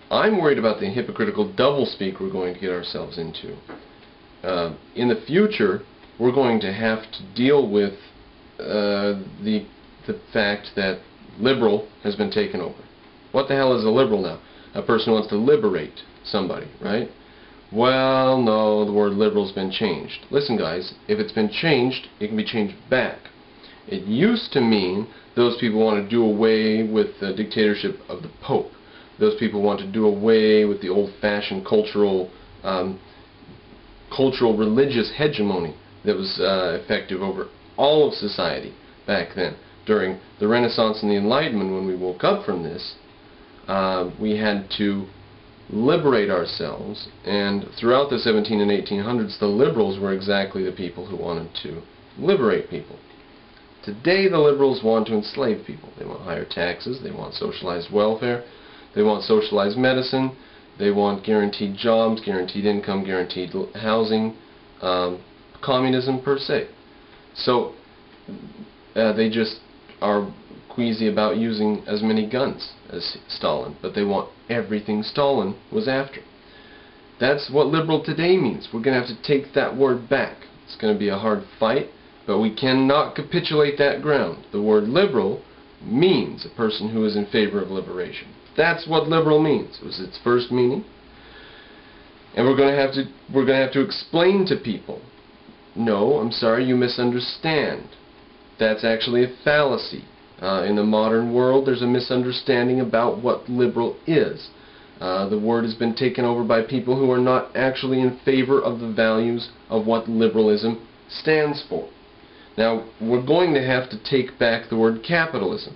I'm worried about the hypocritical doublespeak we're going to get ourselves into. In the future, we're going to have to deal with the fact that liberal has been taken over. What the hell is a liberal now? A person who wants to liberate somebody, right? Well, no, the word liberal's been changed. Listen, guys, if it's been changed, it can be changed back. It used to mean those people want to do away with the dictatorship of the Pope. Those people want to do away with the old-fashioned cultural religious hegemony that was effective over all of society back then. During the Renaissance and the Enlightenment, when we woke up from this, we had to liberate ourselves, and throughout the 1700s and 1800s, the liberals were exactly the people who wanted to liberate people. Today, the liberals want to enslave people. They want higher taxes, they want socialized welfare, they want socialized medicine, they want guaranteed jobs, guaranteed income, guaranteed housing, communism per se. So they just are queasy about using as many guns as Stalin, but they want everything Stalin was after. That's what liberal today means. We're going to have to take that word back. It's going to be a hard fight, but we cannot capitulate that ground. The word liberal means a person who is in favor of liberation. That's what liberal means. It was its first meaning. And we're going to have to explain to people, no, I'm sorry, you misunderstand. That's actually a fallacy. In the modern world, there's a misunderstanding about what liberal is. The word has been taken over by people who are not actually in favor of the values of what liberalism stands for. Now, we're going to have to take back the word capitalism.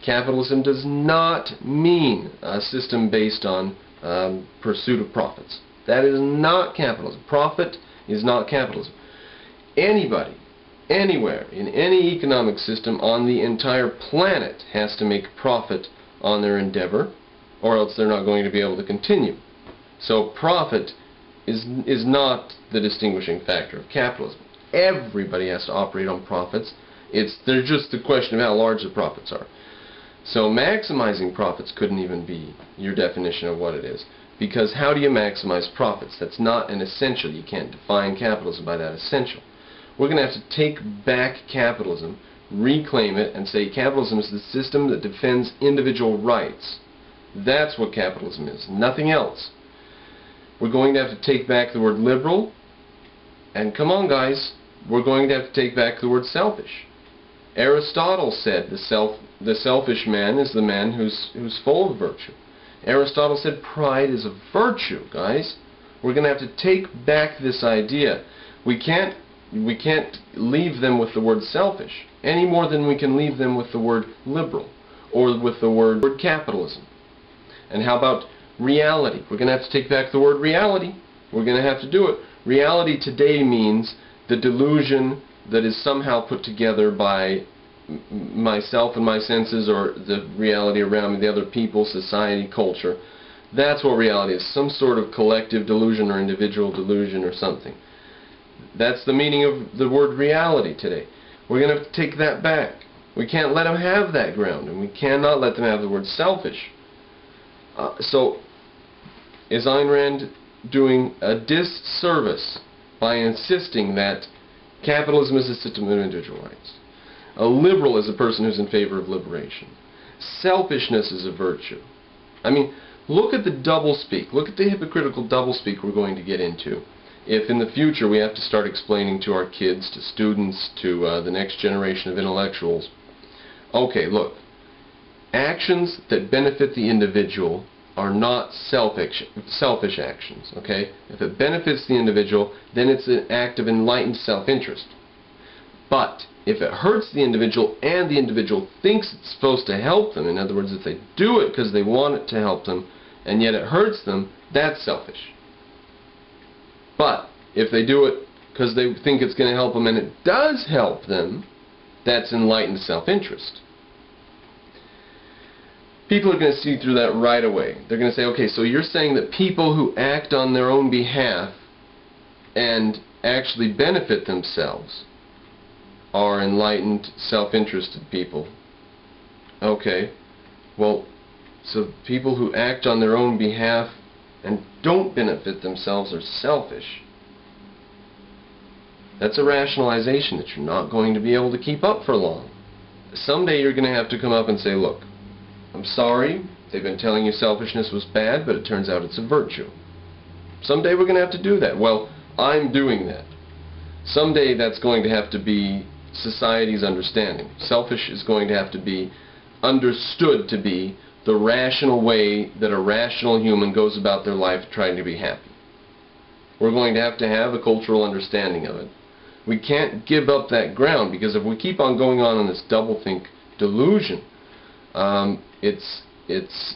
Capitalism does not mean a system based on pursuit of profits. That is not capitalism. Profit is not capitalism. Anybody, anywhere, in any economic system on the entire planet has to make profit on their endeavor, or else they're not going to be able to continue. So profit is not the distinguishing factor of capitalism. Everybody has to operate on profits. There's just the question of how large the profits are. So maximizing profits couldn't even be your definition of what it is. Because how do you maximize profits? That's not an essential. You can't define capitalism by that essential. We're going to have to take back capitalism, reclaim it, and say capitalism is the system that defends individual rights. That's what capitalism is, nothing else. We're going to have to take back the word liberal, and come on guys, we're going to have to take back the word selfish. Aristotle said the selfish man is the man who's full of virtue. Aristotle said pride is a virtue, guys. We're going to have to take back this idea. We can't leave them with the word selfish any more than we can leave them with the word liberal or with the word capitalism. And how about reality? We're going to have to take back the word reality. We're going to have to do it. Reality today means the delusion that is somehow put together by myself and my senses, or the reality around me, the other people, society, culture. That's what reality is, some sort of collective delusion or individual delusion or something. That's the meaning of the word reality today. We're going to have to take that back. We can't let them have that ground, and we cannot let them have the word selfish. So, is Ayn Rand doing a disservice by insisting that capitalism is a system of individual rights? A liberal is a person who's in favor of liberation. Selfishness is a virtue. I mean, look at the doublespeak. Look at the hypocritical doublespeak we're going to get into. If in the future we have to start explaining to our kids, to students, to the next generation of intellectuals, okay, look, actions that benefit the individual are not selfish actions, okay? If it benefits the individual, then it's an act of enlightened self-interest. But if it hurts the individual and the individual thinks it's supposed to help them, in other words, if they do it because they want it to help them, and yet it hurts them, that's selfish. But if they do it because they think it's going to help them and it does help them, that's enlightened self-interest. People are going to see through that right away. They're going to say, okay, so you're saying that people who act on their own behalf and actually benefit themselves are enlightened, self-interested people. Okay, well, So people who act on their own behalf and don't benefit themselves are selfish. That's a rationalization that you're not going to be able to keep up for long. Someday you're going to have to come up and say, look, I'm sorry, they've been telling you selfishness was bad, but it turns out it's a virtue. Someday we're going to have to do that. Well, I'm doing that. Someday that's going to have to be society's understanding. Selfish is going to have to be understood to be the rational way that a rational human goes about their life trying to be happy. We're going to have a cultural understanding of it. We can't give up that ground, because if we keep on going on in this doublethink delusion, it's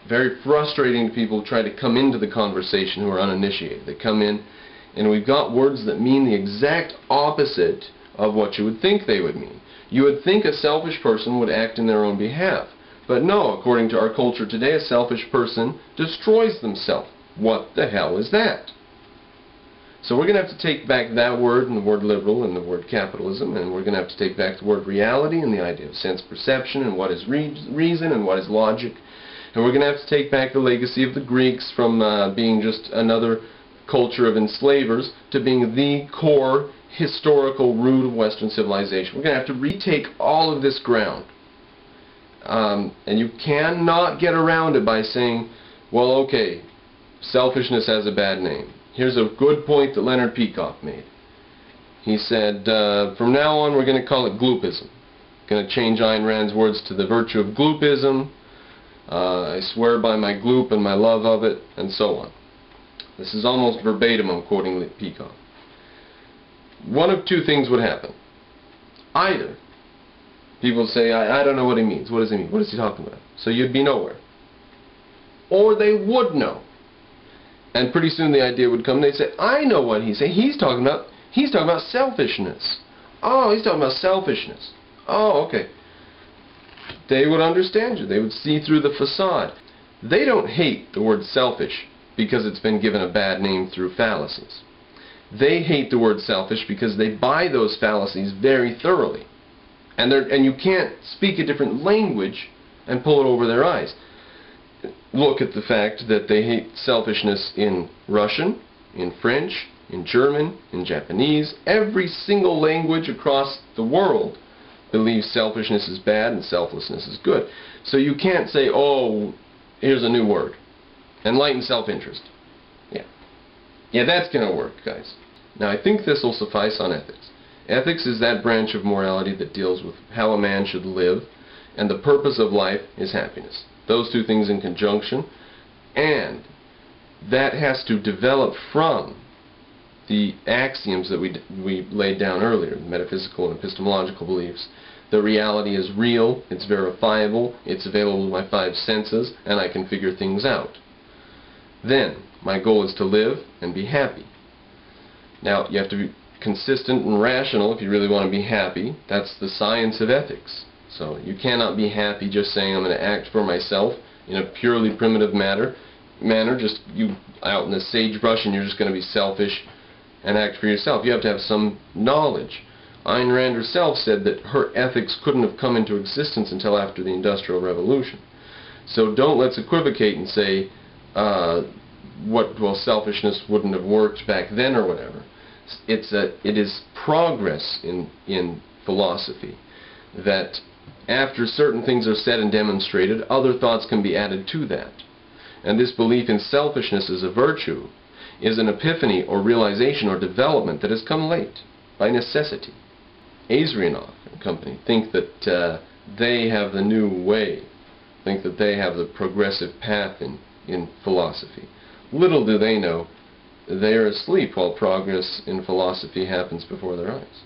very frustrating to people who try to come into the conversation who are uninitiated. They come in and we've got words that mean the exact opposite of what you would think they would mean. You would think a selfish person would act in their own behalf. But no, according to our culture today, a selfish person destroys themselves. What the hell is that? So we're going to have to take back that word and the word liberal and the word capitalism, and we're going to have to take back the word reality and the idea of sense perception and what is reason and what is logic. And we're going to have to take back the legacy of the Greeks from being just another culture of enslavers to being the core historical root of Western civilization. We're going to have to retake all of this ground. And you cannot get around it by saying, well, okay, selfishness has a bad name. Here's a good point that Leonard Peikoff made. He said, from now on we're going to call it gloopism. Going to change Ayn Rand's words to the virtue of gloopism. I swear by my gloop and my love of it, and so on. This is almost verbatim, I'm quoting Peikoff. One of two things would happen. Either people say, I don't know what he means. What does he mean? What is he talking about? So you'd be nowhere. Or they would know. And pretty soon the idea would come, they'd say, I know what he's saying. He's talking about selfishness. Oh, he's talking about selfishness. Oh, okay. They would understand you. They would see through the facade. They don't hate the word selfish because it's been given a bad name through fallacies. They hate the word selfish because they buy those fallacies very thoroughly. And you can't speak a different language and pull it over their eyes. Look at the fact that they hate selfishness in Russian, in French, in German, in Japanese. Every single language across the world believes selfishness is bad and selflessness is good. So you can't say, oh, here's a new word, enlightened self-interest. Yeah, that's going to work, guys. Now, I think this will suffice on ethics. Ethics is that branch of morality that deals with how a man should live, and the purpose of life is happiness. Those two things in conjunction, and that has to develop from the axioms that we laid down earlier, metaphysical and epistemological beliefs. The reality is real, it's verifiable, it's available to my five senses, and I can figure things out. Then, my goal is to live and be happy. Now, you have to be consistent and rational if you really want to be happy. That's the science of ethics. So you cannot be happy just saying I'm going to act for myself in a purely primitive manner, just you out in the sagebrush and you're just going to be selfish and act for yourself. You have to have some knowledge. Ayn Rand herself said that her ethics couldn't have come into existence until after the Industrial Revolution. So let's equivocate and say, selfishness wouldn't have worked back then or whatever. It is progress in philosophy that after certain things are said and demonstrated, other thoughts can be added to that. And this belief in selfishness as a virtue is an epiphany or realization or development that has come late, by necessity. Azrianoff and company think that they have the new way, think that they have the progressive path in philosophy. Little do they know, they are asleep while progress in philosophy happens before their eyes.